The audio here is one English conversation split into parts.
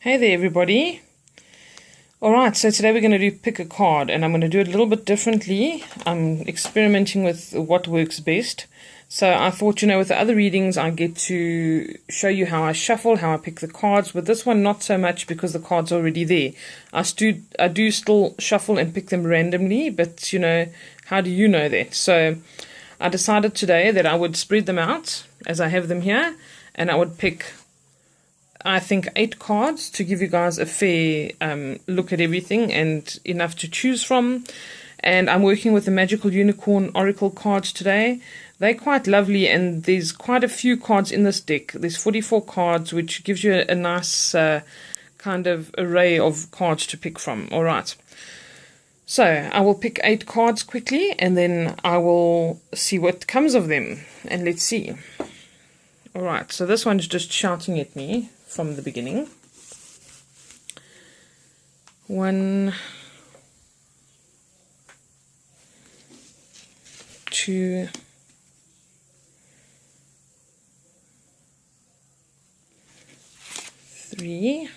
Hey there everybody. Alright, so today we're going to do pick a card, and I'm going to do it a little bit differently. I'm experimenting with what works best. So I thought, with the other readings I get to show you how I shuffle, how I pick the cards. With this one not so much because the cards are already there. I do still shuffle and pick them randomly, but how do you know that? So I decided today that I would spread them out as I have them here, and I would pick, I think, 8 cards to give you guys a fair look at everything and enough to choose from. And I'm working with the Magical Unicorn Oracle cards today. They're quite lovely, and there's quite a few cards in this deck. There's 44 cards, which gives you a nice kind of array of cards to pick from. All right. So I will pick 8 cards quickly, and then I will see what comes of them. And let's see. All right. So this one's just shouting at me from the beginning. 1, 2, 3.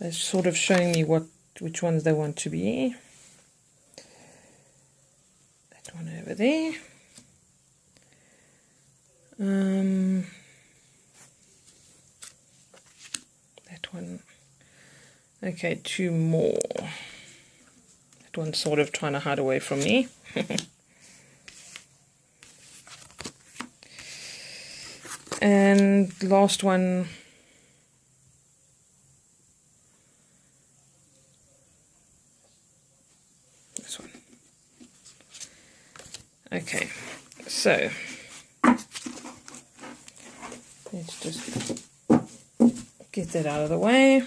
They're sort of showing me which ones they want to be. That one over there. That one. Okay, 2 more. That one's sort of trying to hide away from me. And last one. This one. Okay, so let's just get that out of the way,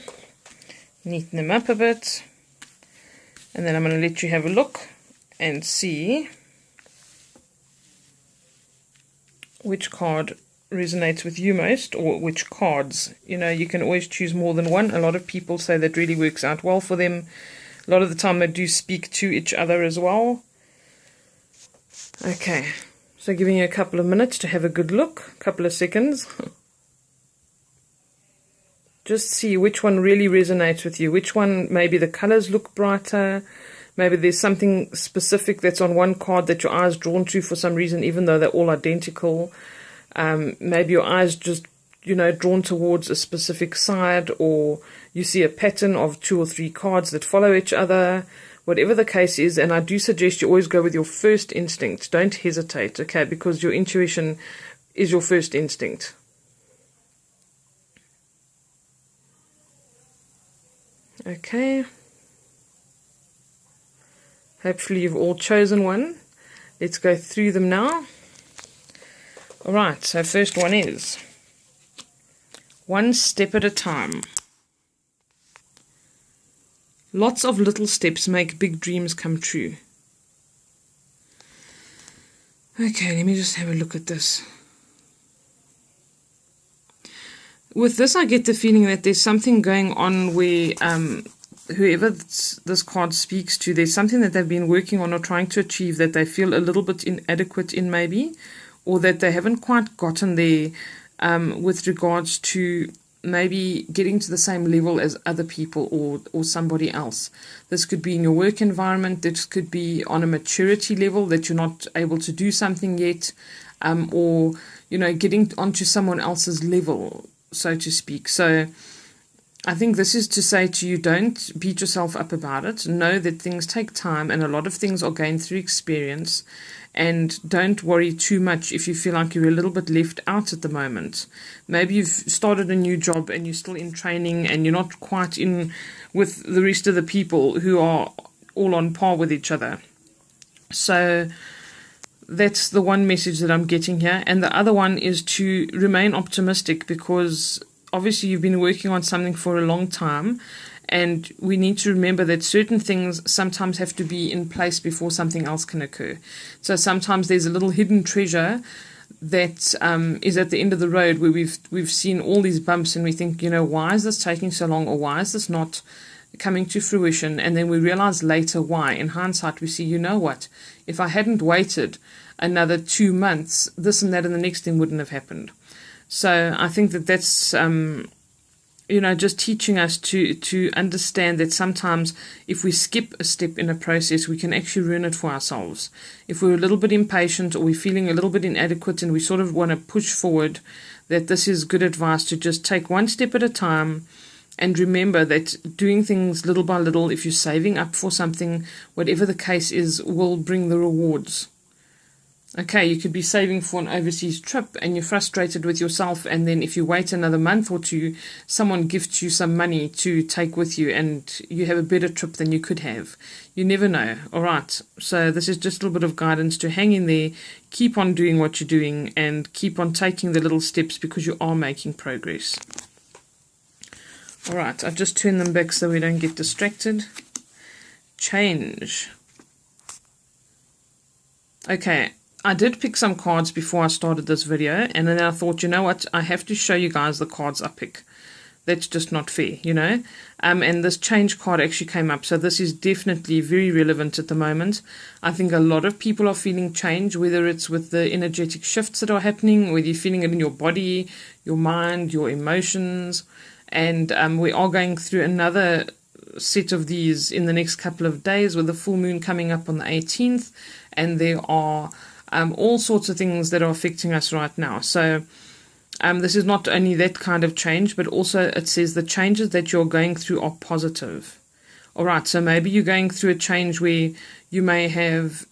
neaten them up a bit, and then I'm going to let you have a look and see which card resonates with you most, or which cards. You can always choose more than one. A lot of people say that really works out well for them. A lot of the time they do speak to each other as well. Okay, so giving you a couple of minutes to have a good look, a couple of seconds. Just see which one really resonates with you, which one maybe the colors look brighter, maybe there's something specific that's on one card that your eye's drawn to for some reason, even though they're all identical. Maybe your eye's just, drawn towards a specific side, or you see a pattern of 2 or 3 cards that follow each other. Whatever the case is, and I do suggest you always go with your first instinct. Don't hesitate, okay, because your intuition is your first instinct. Okay. Hopefully you've all chosen one. Let's go through them now. Alright, so first one is one step at a time. Lots of little steps make big dreams come true. Okay, let me just have a look at this. With this, I get the feeling that there's something going on where whoever this card speaks to, there's something that they've been working on or trying to achieve that they feel a little bit inadequate in maybe, or that they haven't quite gotten there with regards to maybe getting to the same level as other people or somebody else. This could be in your work environment, this could be on a maturity level that you're not able to do something yet, or getting onto someone else's level, so to speak. So I think this is to say to you, don't beat yourself up about it. Know that things take time, and a lot of things are gained through experience. And don't worry too much if you feel like you're a little bit left out at the moment. Maybe you've started a new job and you're still in training and you're not quite in with the rest of the people who are all on par with each other. So that's the one message that I'm getting here. And the other one is to remain optimistic, because obviously you've been working on something for a long time, and we need to remember that certain things sometimes have to be in place before something else can occur. So sometimes there's a little hidden treasure that is at the end of the road where we've seen all these bumps, and we think, why is this taking so long, or why is this not coming to fruition? And then we realize later why. In hindsight, we see, what? If I hadn't waited another 2 months, this and that and the next thing wouldn't have happened. So I think that that's just teaching us to understand that sometimes if we skip a step in a process, we can actually ruin it for ourselves. If we're a little bit impatient or we're feeling a little bit inadequate and we sort of want to push forward, that this is good advice to just take one step at a time. And remember that doing things little by little, if you're saving up for something, whatever the case is, will bring the rewards. Okay, you could be saving for an overseas trip and you're frustrated with yourself, and then if you wait another month or two, someone gifts you some money to take with you and you have a better trip than you could have. You never know. All right, so this is just a little bit of guidance to hang in there, keep on doing what you're doing, and keep on taking the little steps because you are making progress. All right, I've just turned them back so we don't get distracted. Change. Okay. I did pick some cards before I started this video, and then I thought, you know what, I have to show you guys the cards I pick. That's just not fair, and this change card actually came up, so this is definitely very relevant at the moment. I think a lot of people are feeling change, whether it's with the energetic shifts that are happening, whether you're feeling it in your body, your mind, your emotions, and we are going through another set of these in the next couple of days with the full moon coming up on the 18th, and there are all sorts of things that are affecting us right now. So this is not only that kind of change, but also it says the changes that you're going through are positive. All right, so maybe you're going through a change where you may have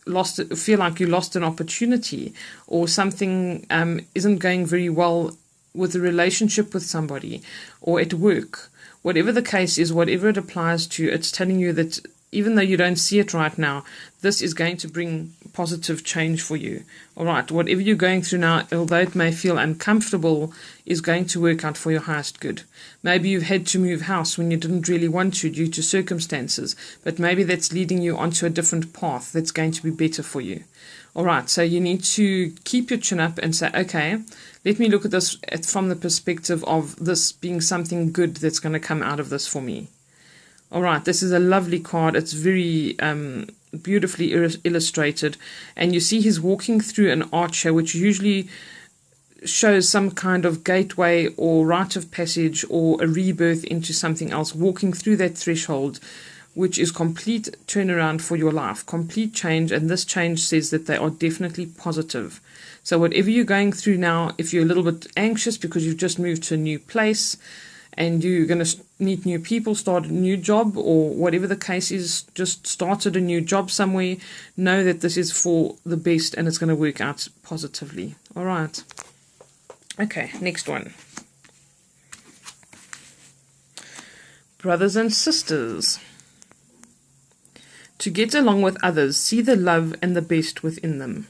feel like you lost an opportunity, or something isn't going very well with a relationship with somebody or at work. Whatever the case is, whatever it applies to, it's telling you that even though you don't see it right now, this is going to bring positive change for you. All right, whatever you're going through now, although it may feel uncomfortable, is going to work out for your highest good. Maybe you've had to move house when you didn't really want to due to circumstances, but maybe that's leading you onto a different path that's going to be better for you. All right, so you need to keep your chin up and say, okay, let me look at this from the perspective of this being something good that's going to come out of this for me. All right, this is a lovely card. It's very beautifully illustrated. And you see he's walking through an arch here, which usually shows some kind of gateway or rite of passage or a rebirth into something else, walking through that threshold, which is complete turnaround for your life, complete change. And this change says that they are definitely positive. So whatever you're going through now, if you're a little bit anxious because you've just moved to a new place, and you're going to meet new people, start a new job, or whatever the case is, just started a new job somewhere, know that this is for the best and it's going to work out positively. All right. Okay, next one. Brothers and sisters. To get along with others, see the love and the best within them.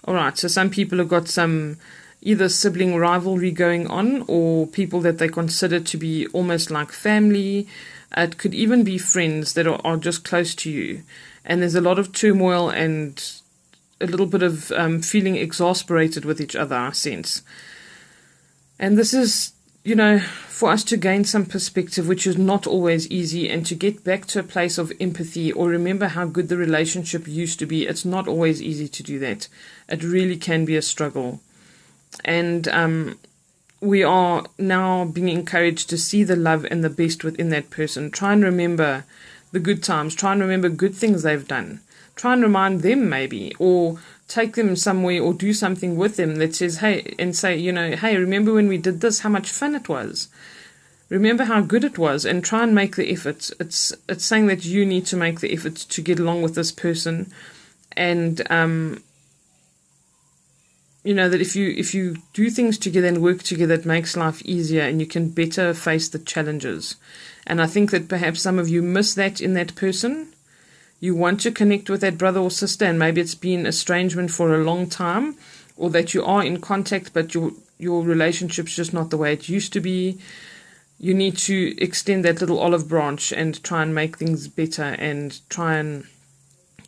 All right, so some people have got some either sibling rivalry going on, or people that they consider to be almost like family. It could even be friends that are just close to you. And there's a lot of turmoil and a little bit of feeling exasperated with each other, I sense. And this is, for us to gain some perspective, which is not always easy, and to get back to a place of empathy or remember how good the relationship used to be. It's not always easy to do that. It really can be a struggle. And we are now being encouraged to see the love and the best within that person. Try and remember the good times. Try and remember good things they've done. Try and remind them maybe, or take them somewhere or do something with them that says, hey, and say, hey, remember when we did this, how much fun it was. Remember how good it was, and try and make the effort. It's saying that you need to make the effort to get along with this person. And that if you do things together and work together, it makes life easier and you can better face the challenges. And I think that perhaps some of you miss that in that person. You want to connect with that brother or sister, and maybe it's been estrangement for a long time, or that you are in contact but your relationship's just not the way it used to be. You need to extend that little olive branch and try and make things better, and try and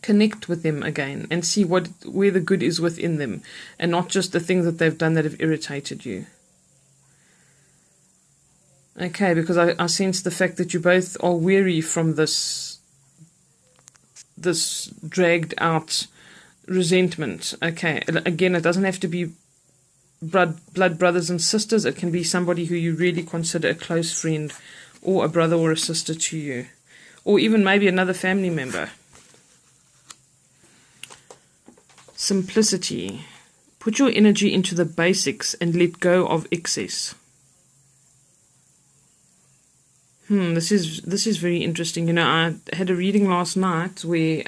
connect with them again and see where the good is within them, and not just the things that they've done that have irritated you. Okay, because I sense the fact that you both are weary from this dragged out resentment. Okay, again, it doesn't have to be blood brothers and sisters. It can be somebody who you really consider a close friend or a brother or a sister to you, or even maybe another family member. Simplicity. Put your energy into the basics and let go of excess. This is very interesting. You know, I had a reading last night where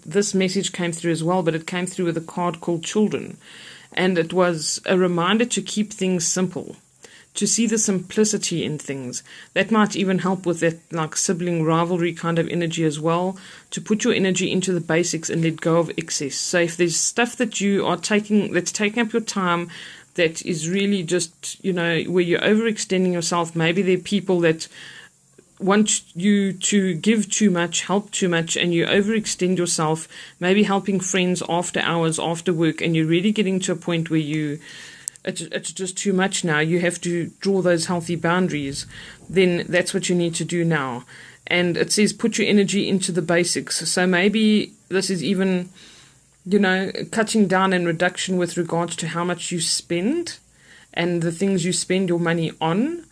this message came through as well, but it came through with a card called Children. And it was a reminder to keep things simple, to see the simplicity in things. That might even help with that like sibling rivalry kind of energy as well, to put your energy into the basics and let go of excess. So if there's stuff that you are taking, that's taking up your time, that is really just, you know, where you're overextending yourself, maybe there are people that want you to give too much, help too much, and you overextend yourself, maybe helping friends after hours, after work, and you're really getting to a point where it's just too much now. You have to draw those healthy boundaries. Then that's what you need to do now. And it says put your energy into the basics. So maybe this is even, you know, cutting down and reduction with regards to how much you spend and the things you spend your money on.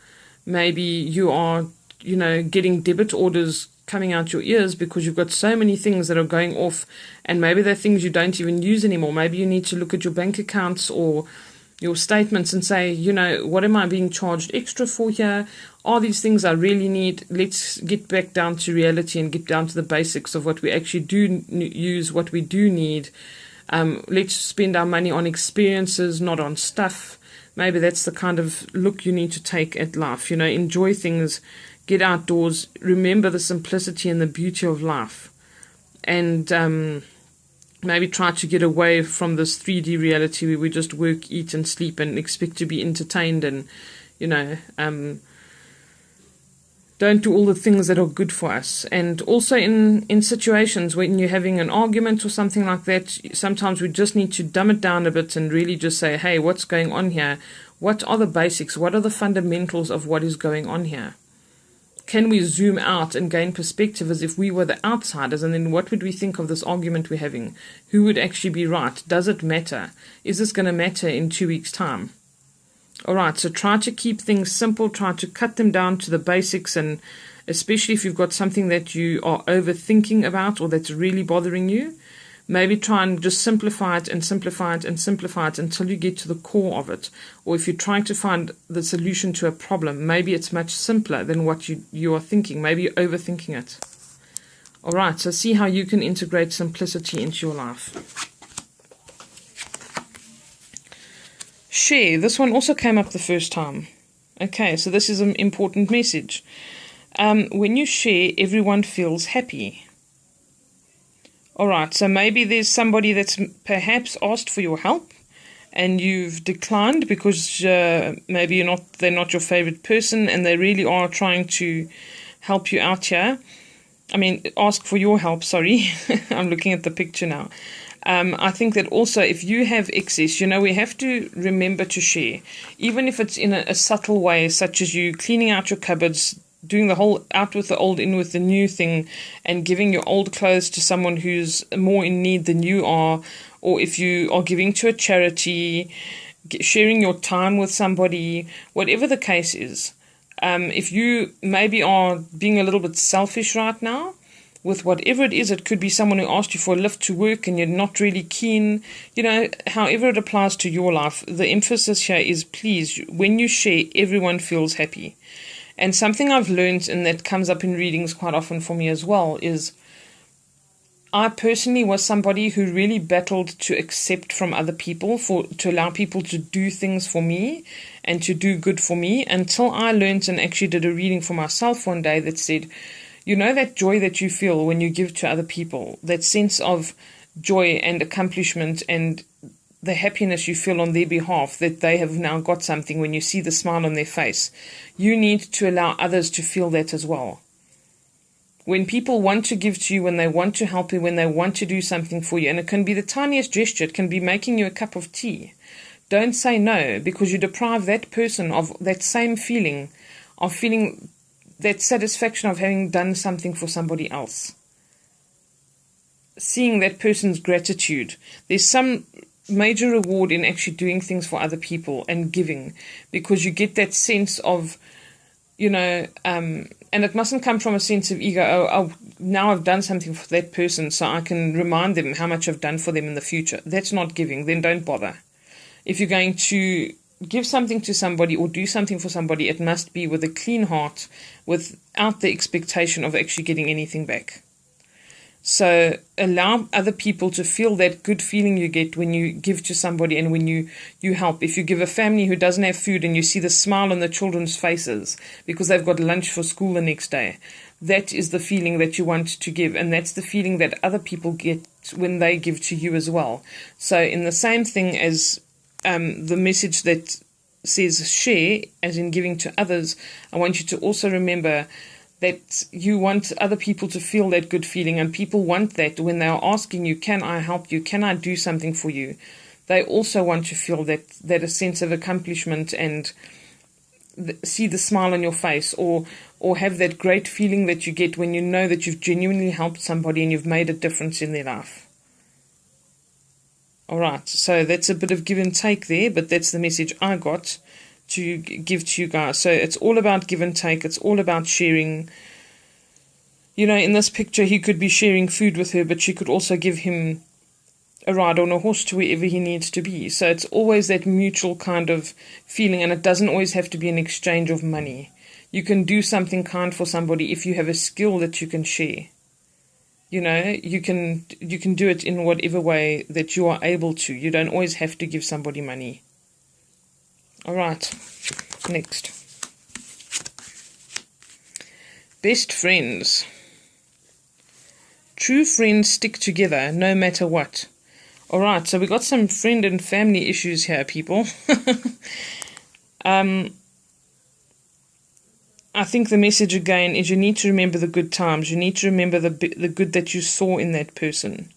Maybe you are, you know, getting debit orders coming out your ears because you've got so many things that are going off, and maybe they're things you don't even use anymore. Maybe you need to look at your bank accounts or your statements and say, you know, what am I being charged extra for here? Are these things I really need? Let's get back down to reality and get down to the basics of what we actually do use, what we do need. Let's spend our money on experiences, not on stuff. Maybe that's the kind of look you need to take at life. You know, enjoy things, get outdoors, remember the simplicity and the beauty of life. And maybe try to get away from this 3D reality where we just work, eat and sleep and expect to be entertained, and, you know, don't do all the things that are good for us. And also in situations when you're having an argument or something like that, sometimes we just need to dumb it down a bit and really just say, hey, what's going on here? What are the basics? What are the fundamentals of what is going on here? Can we zoom out and gain perspective as if we were the outsiders? And then what would we think of this argument we're having? Who would actually be right? Does it matter? Is this going to matter in 2 weeks' time? All right, so try to keep things simple. Try to cut them down to the basics. And especially if you've got something that you are overthinking about or that's really bothering you, maybe try and just simplify it and simplify it and simplify it until you get to the core of it. Or if you're trying to find the solution to a problem, maybe it's much simpler than what you are thinking. Maybe you're overthinking it. All right, so see how you can integrate simplicity into your life. Share. This one also came up the first time. Okay, so this is an important message. When you share, everyone feels happy. All right, so maybe there's somebody that's perhaps asked for your help and you've declined because maybe they're not your favorite person and they really are trying to help you out here. I mean, ask for your help, sorry. I'm looking at the picture now. I think that also if you have excess, you know, we have to remember to share, even if it's in a subtle way, such as you cleaning out your cupboards, doing the whole out with the old, in with the new thing, and giving your old clothes to someone who's more in need than you are, or if you are giving to a charity, sharing your time with somebody, whatever the case is. If you maybe are being a little bit selfish right now, with whatever it is, it could be someone who asked you for a lift to work and you're not really keen, you know, however it applies to your life, the emphasis here is please, when you share, everyone feels happy. And something I've learned, and that comes up in readings quite often for me as well, is I personally was somebody who really battled to accept from other people, to allow people to do things for me and to do good for me, until I learned and actually did a reading for myself one day that said, you know, that joy that you feel when you give to other people, that sense of joy and accomplishment and the happiness you feel on their behalf, that they have now got something, when you see the smile on their face, you need to allow others to feel that as well. When people want to give to you, when they want to help you, when they want to do something for you, and it can be the tiniest gesture, it can be making you a cup of tea, don't say no, because you deprive that person of that same feeling, of feeling that satisfaction of having done something for somebody else. Seeing that person's gratitude. There's some major reward in actually doing things for other people and giving, because you get that sense of, and it mustn't come from a sense of ego. Oh, now I've done something for that person, so I can remind them how much I've done for them in the future. That's not giving. Then don't bother. If you're going to give something to somebody or do something for somebody, it must be with a clean heart, without the expectation of actually getting anything back. So allow other people to feel that good feeling you get when you give to somebody and when you help. If you give a family who doesn't have food and you see the smile on the children's faces because they've got lunch for school the next day, that is the feeling that you want to give. And that's the feeling that other people get when they give to you as well. So in the same thing as the message that says share, as in giving to others, I want you to also remember that you want other people to feel that good feeling, and people want that when they are asking you, can I help you? Can I do something for you? They also want to feel that a sense of accomplishment and see the smile on your face, or have that great feeling that you get when you know that you've genuinely helped somebody and you've made a difference in their life. All right, so that's a bit of give and take there, but that's the message I got to give to you guys. So it's all about give and take. It's all about sharing. In this picture, he could be sharing food with her, but she could also give him a ride on a horse to wherever he needs to be. So it's always that mutual kind of feeling, and it doesn't always have to be an exchange of money. You can do something kind for somebody if you have a skill that you can share. You can do it in whatever way that you are able to. You don't always have to give somebody money. All right, next. Best friends. True friends stick together no matter what. All right, so we got some friend and family issues here, people. I think the message again is you need to remember the good times. You need to remember the good that you saw in that person.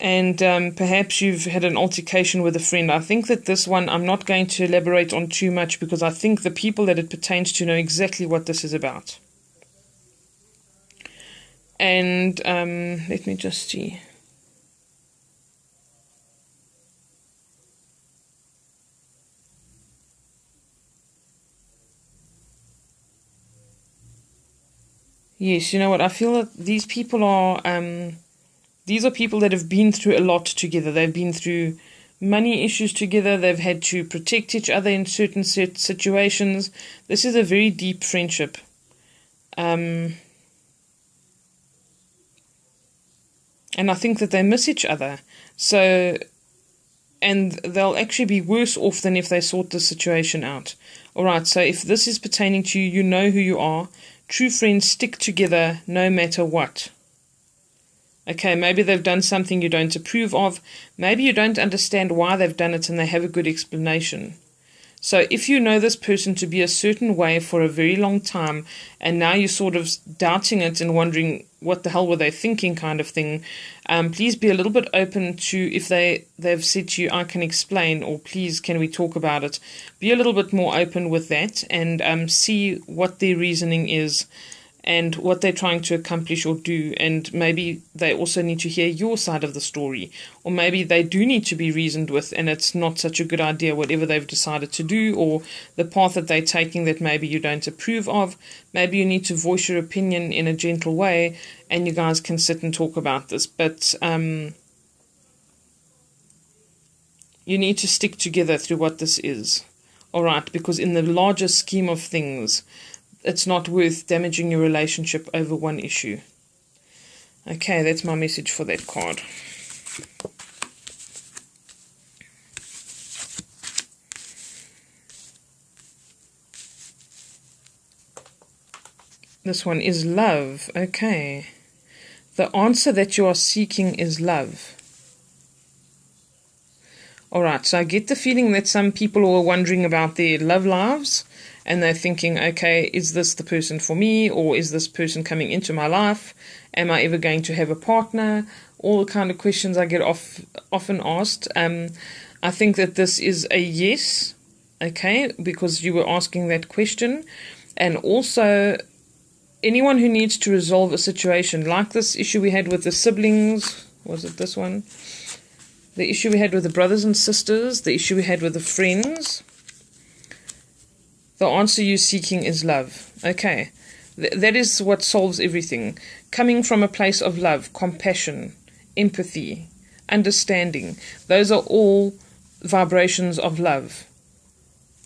And perhaps you've had an altercation with a friend. I think that this one I'm not going to elaborate on too much, because I think the people that it pertains to know exactly what this is about. And let me just see. Yes, you know what? I feel that these people are... These are people that have been through a lot together. They've been through money issues together. They've had to protect each other in certain situations. This is a very deep friendship. And I think that they miss each other. And they'll actually be worse off than if they sort the situation out. All right, so if this is pertaining to you, you know who you are. True friends stick together no matter what. Okay, maybe they've done something you don't approve of. Maybe you don't understand why they've done it and they have a good explanation. So if you know this person to be a certain way for a very long time, and now you're sort of doubting it and wondering what the hell were they thinking kind of thing, please be a little bit open to, if they've said to you, I can explain, or please can we talk about it. Be a little bit more open with that and see what their reasoning is and what they're trying to accomplish or do, and maybe they also need to hear your side of the story, or maybe they do need to be reasoned with and it's not such a good idea whatever they've decided to do, or the path that they're taking that maybe you don't approve of. Maybe you need to voice your opinion in a gentle way and you guys can sit and talk about this, but you need to stick together through what this is, alright, because in the larger scheme of things, it's not worth damaging your relationship over one issue. Okay, that's my message for that card. This one is love. Okay. The answer that you are seeking is love. Alright, so I get the feeling that some people are wondering about their love lives. And they're thinking, okay, is this the person for me? Or is this person coming into my life? Am I ever going to have a partner? All the kind of questions I get often asked. I think that this is a yes, okay, because you were asking that question. And also, anyone who needs to resolve a situation, like this issue we had with the siblings, Was it this one? The issue we had with the brothers and sisters, the issue we had with the friends. The answer you're seeking is love. Okay, that is what solves everything. Coming from a place of love, compassion, empathy, understanding. Those are all vibrations of love.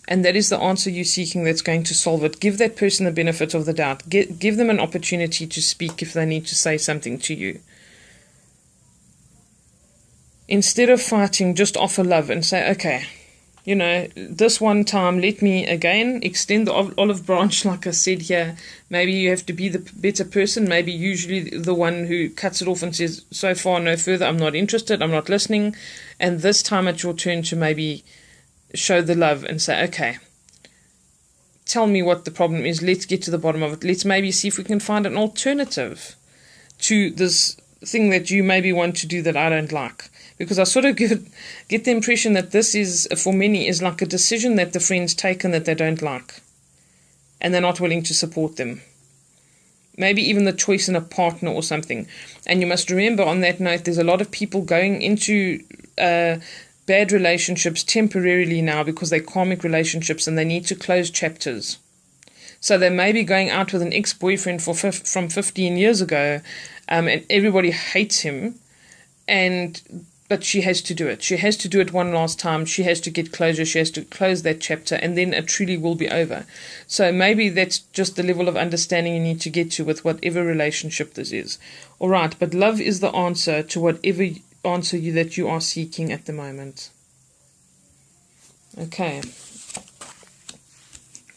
And that is the answer you're seeking that's going to solve it. Give that person the benefit of the doubt. Give them an opportunity to speak if they need to say something to you. Instead of fighting, just offer love and say, okay, this one time, let me again extend the olive branch, like I said here. Maybe you have to be the better person. Maybe usually the one who cuts it off and says, so far, no further, I'm not interested, I'm not listening. And this time it's your turn to maybe show the love and say, okay, tell me what the problem is. Let's get to the bottom of it. Let's maybe see if we can find an alternative to this thing that you maybe want to do that I don't like. Because I sort of get the impression that this is, for many, is like a decision that the friend's taken that they don't like. And they're not willing to support them. Maybe even the choice in a partner or something. And you must remember on that note, there's a lot of people going into bad relationships temporarily now because they're karmic relationships and they need to close chapters. So they may be going out with an ex-boyfriend from 15 years ago and everybody hates him. But she has to do it. She has to do it one last time. She has to get closure. She has to close that chapter, and then it truly will be over. So maybe that's just the level of understanding you need to get to with whatever relationship this is. All right, but love is the answer to whatever answer that you are seeking at the moment. Okay.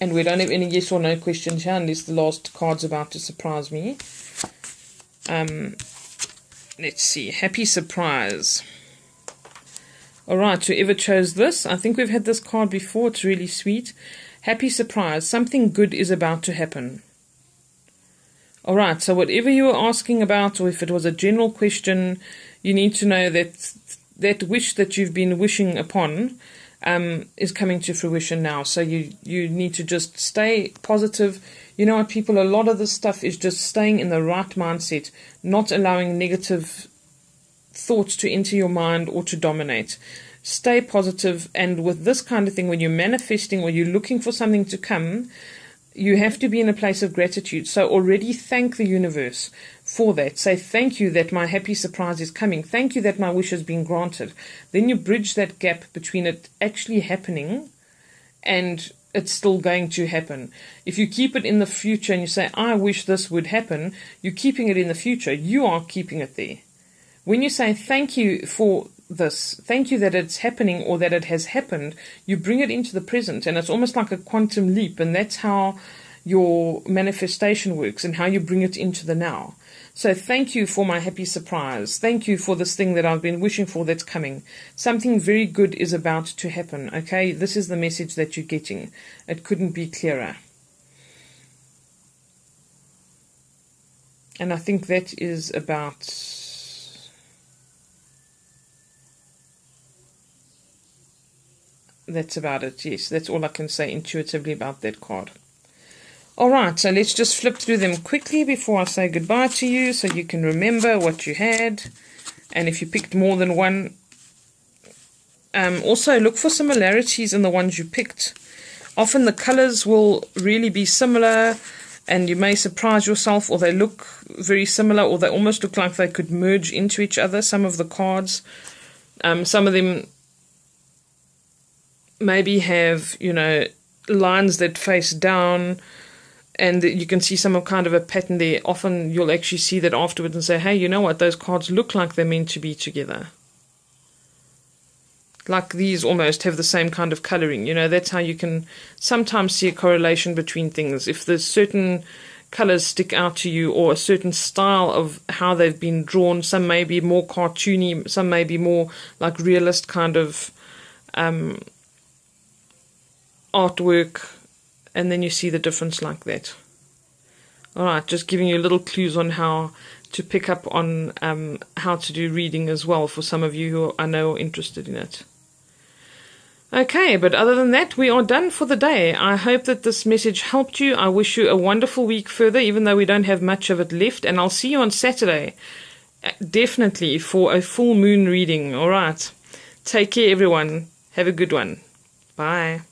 And we don't have any yes or no questions here, unless the last card's about to surprise me. Let's see. Happy surprise. All right, whoever chose this, I think we've had this card before. It's really sweet. Happy surprise. Something good is about to happen. All right, so whatever you were asking about, or if it was a general question, you need to know that that wish that you've been wishing upon is coming to fruition now. So you need to just stay positive. You know what, people, a lot of this stuff is just staying in the right mindset, not allowing negative thoughts to enter your mind or to dominate. Stay positive, and with this kind of thing, when you're manifesting or you're looking for something to come, you have to be in a place of gratitude. So already thank the universe for that. Say thank you that my happy surprise is coming. Thank you that my wish has been granted. Then you bridge that gap between it actually happening and it's still going to happen. If you keep it in the future and you say, I wish this would happen, you're keeping it in the future. You are keeping it there. When you say thank you for this, thank you that it's happening or that it has happened, you bring it into the present, and it's almost like a quantum leap, and that's how your manifestation works and how you bring it into the now. So thank you for my happy surprise. Thank you for this thing that I've been wishing for that's coming. Something very good is about to happen, okay? This is the message that you're getting. It couldn't be clearer. And I think that is about... That's about it, yes. That's all I can say intuitively about that card. All right, so let's just flip through them quickly before I say goodbye to you so you can remember what you had. And if you picked more than one, also look for similarities in the ones you picked. Often the colors will really be similar and you may surprise yourself, or they look very similar, or they almost look like they could merge into each other, some of the cards. Some of them maybe have, lines that face down, and you can see some kind of a pattern there. Often you'll actually see that afterwards and say, hey, you know what, those cards look like they're meant to be together. Like these almost have the same kind of coloring. That's how you can sometimes see a correlation between things. If there's certain colors stick out to you, or a certain style of how they've been drawn, some may be more cartoony, some may be more like realist kind of artwork, and then you see the difference like that. All right, just giving you little clues on how to pick up on how to do reading as well for some of you who I know are interested in it. Okay, but other than that, we are done for the day. I hope that this message helped you. I wish you a wonderful week further, even though we don't have much of it left, and I'll see you on Saturday definitely for a full moon reading. All right. Take care, everyone. Have a good one. Bye.